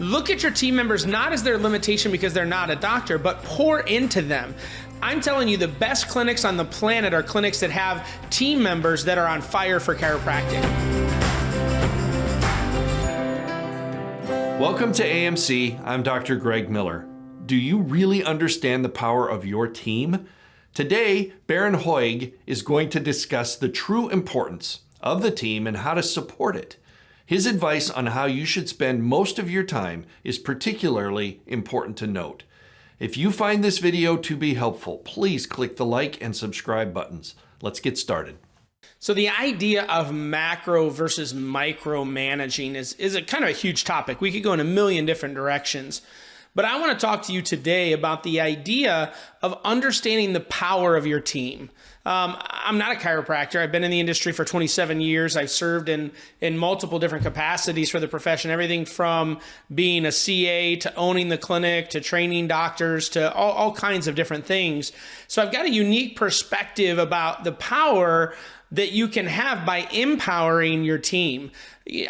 look at your team members not as their limitation because they're not a doctor, but pour into them. I'm telling you, the best clinics on the planet are clinics that have team members that are on fire for chiropractic. Welcome to AMC. I'm Dr. Greg Miller. Do you really understand the power of your team? Today, Bharon Hoag is going to discuss the true importance of the team and how to support it. His advice on how you should spend most of your time is particularly important to note. If you find this video to be helpful, please click the like and subscribe buttons. Let's get started. So the idea of macro versus micro managing is a kind of a huge topic. We could go in a million different directions. But I want to talk to you today about the idea of understanding the power of your team. I'm not a chiropractor. I've been in the industry for 27 years. I've served in multiple different capacities for the profession, everything from being a CA to owning the clinic to training doctors to all kinds of different things. So I've got a unique perspective about the power that you can have by empowering your team.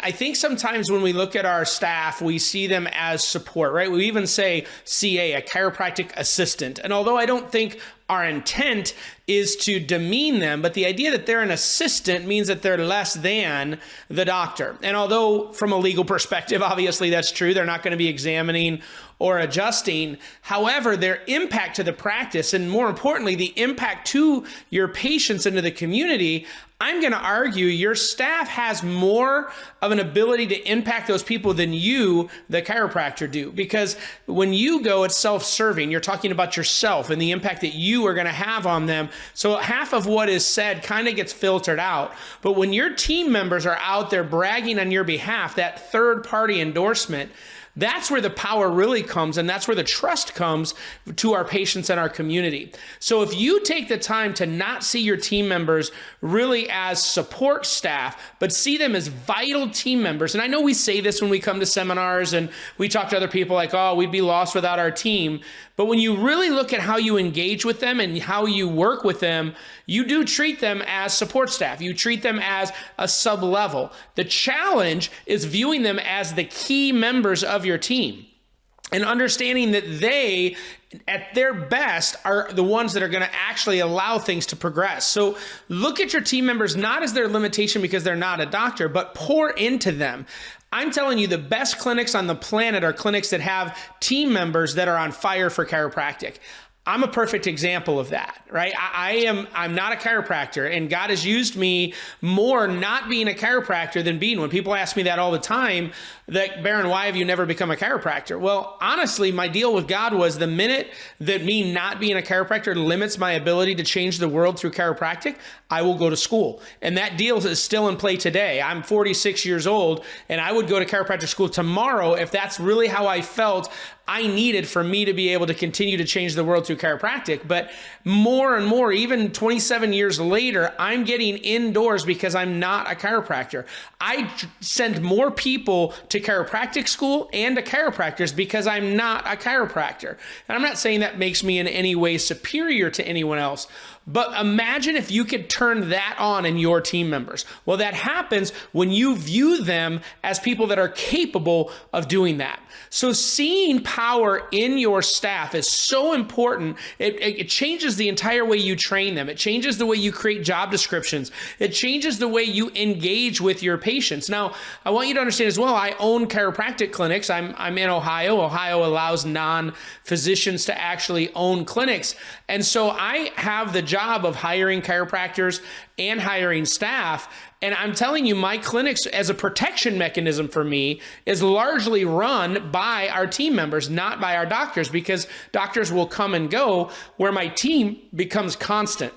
I think sometimes when we look at our staff, we see them as support, right? We even say CA, a chiropractic assistant. And although I don't think our intent is to demean them, but the idea that they're an assistant means that they're less than the doctor. And although from a legal perspective, obviously that's true, they're not going to be examining or adjusting. However, their impact to the practice, and more importantly, the impact to your patients and to the community, I'm going to argue your staff has more of an ability to impact those people than you, the chiropractor, do. Because when you go, it's self-serving. You're talking about yourself and the impact that you are going to have on them. So half of what is said kind of gets filtered out. But when your team members are out there bragging on your behalf, that third-party endorsement, that's where the power really comes, and that's where the trust comes to our patients and our community. So if you take the time to not see your team members really as support staff, but see them as vital team members, and I know we say this when we come to seminars and we talk to other people like, oh, we'd be lost without our team. But when you really look at how you engage with them and how you work with them, you do treat them as support staff. You treat them as a sub-level. The challenge is viewing them as the key members of your team and understanding that they, at their best, are the ones that are going to actually allow things to progress. So look at your team members not as their limitation because they're not a doctor, but pour into them. I'm telling you, the best clinics on the planet are clinics that have team members that are on fire for chiropractic. I'm a perfect example of that, right? I'm not a chiropractor, and God has used me more not being a chiropractor than being one. People ask me that all the time, that, Bharon, why have you never become a chiropractor? Well, honestly, my deal with God was the minute that me not being a chiropractor limits my ability to change the world through chiropractic, I will go to school. And that deal is still in play today. I'm 46 years old, and I would go to chiropractic school tomorrow if that's really how I felt I needed for me to be able to continue to change the world through chiropractic. But more and more, even 27 years later, I'm getting indoors because I'm not a chiropractor. I send more people to chiropractic school and to chiropractors because I'm not a chiropractor. And I'm not saying that makes me in any way superior to anyone else. But imagine if you could turn that on in your team members. Well, that happens when you view them as people that are capable of doing that. So seeing power in your staff is so important. It changes the entire way you train them. It changes the way you create job descriptions. It changes the way you engage with your patients. Now, I want you to understand as well, I own chiropractic clinics. I'm in Ohio. Ohio allows non-physicians to actually own clinics. And so I have the job of hiring chiropractors and hiring staff. And I'm telling you, my clinics, as a protection mechanism for me, is largely run by our team members, not by our doctors, because doctors will come and go where my team becomes constant.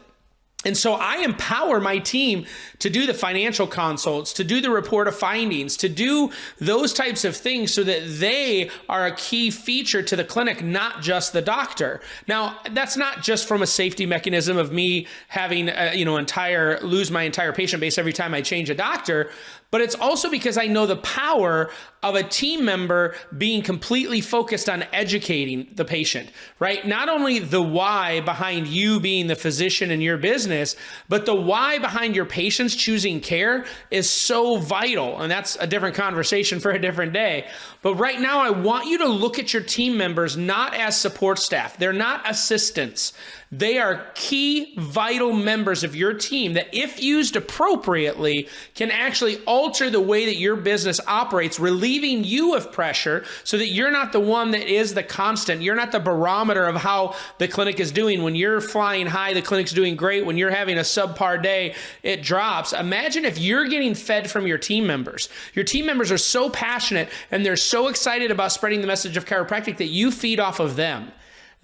And so I empower my team to do the financial consults, to do the report of findings, to do those types of things so that they are a key feature to the clinic, not just the doctor. Now, that's not just from a safety mechanism of me having lose my entire patient base every time I change a doctor, but it's also because I know the power of a team member being completely focused on educating the patient, right? Not only the why behind you being the physician in your business, but the why behind your patients choosing care is so vital. And that's a different conversation for a different day. But right now, I want you to look at your team members not as support staff. They're not assistants. They are key, vital members of your team that, if used appropriately, can actually alter the way that your business operates, relieving you of pressure so that you're not the one that is the constant. You're not the barometer of how the clinic is doing. When you're flying high, the clinic's doing great. When you're having a subpar day, it drops. Imagine if you're getting fed from your team members. Your team members are so passionate and they're so excited about spreading the message of chiropractic that you feed off of them.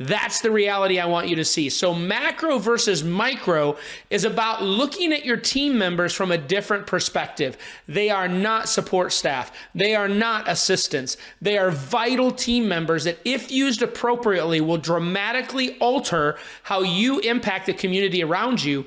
That's the reality I want you to see. So macro versus micro is about looking at your team members from a different perspective. They are not support staff. They are not assistants. They are vital team members that, if used appropriately, will dramatically alter how you impact the community around you,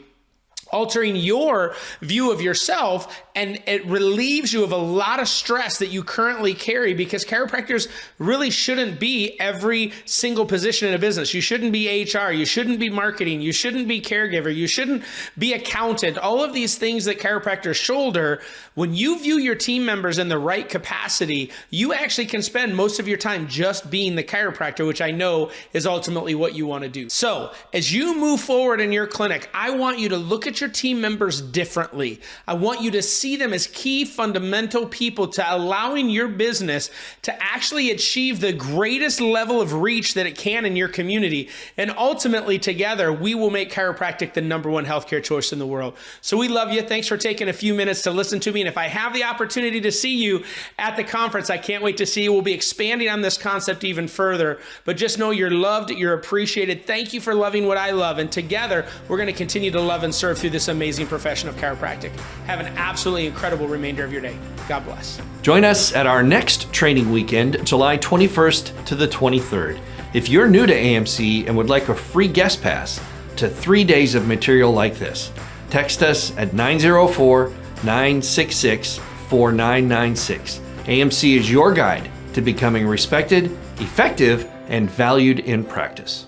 altering your view of yourself, and it relieves you of a lot of stress that you currently carry, because chiropractors really shouldn't be every single position in a business. You shouldn't be HR, you shouldn't be marketing, you shouldn't be caregiver, you shouldn't be accountant. All of these things that chiropractors shoulder, when you view your team members in the right capacity, you actually can spend most of your time just being the chiropractor, which I know is ultimately what you want to do. So as you move forward in your clinic, I want you to look at your team members differently. I want you to see them as key fundamental people to allowing your business to actually achieve the greatest level of reach that it can in your community. And ultimately, together, we will make chiropractic the #1 healthcare choice in the world. So we love you. Thanks for taking a few minutes to listen to me. And if I have the opportunity to see you at the conference, I can't wait to see you. We'll be expanding on this concept even further. But just know you're loved, you're appreciated. Thank you for loving what I love. And together, we're going to continue to love and serve through this amazing profession of chiropractic. Have an absolutely incredible remainder of your day. God bless. Join us at our next training weekend, July 21st to the 23rd. If you're new to AMC and would like a free guest pass to 3 days of material like this, text us at 904-966-4996. AMC is your guide to becoming respected, effective, and valued in practice.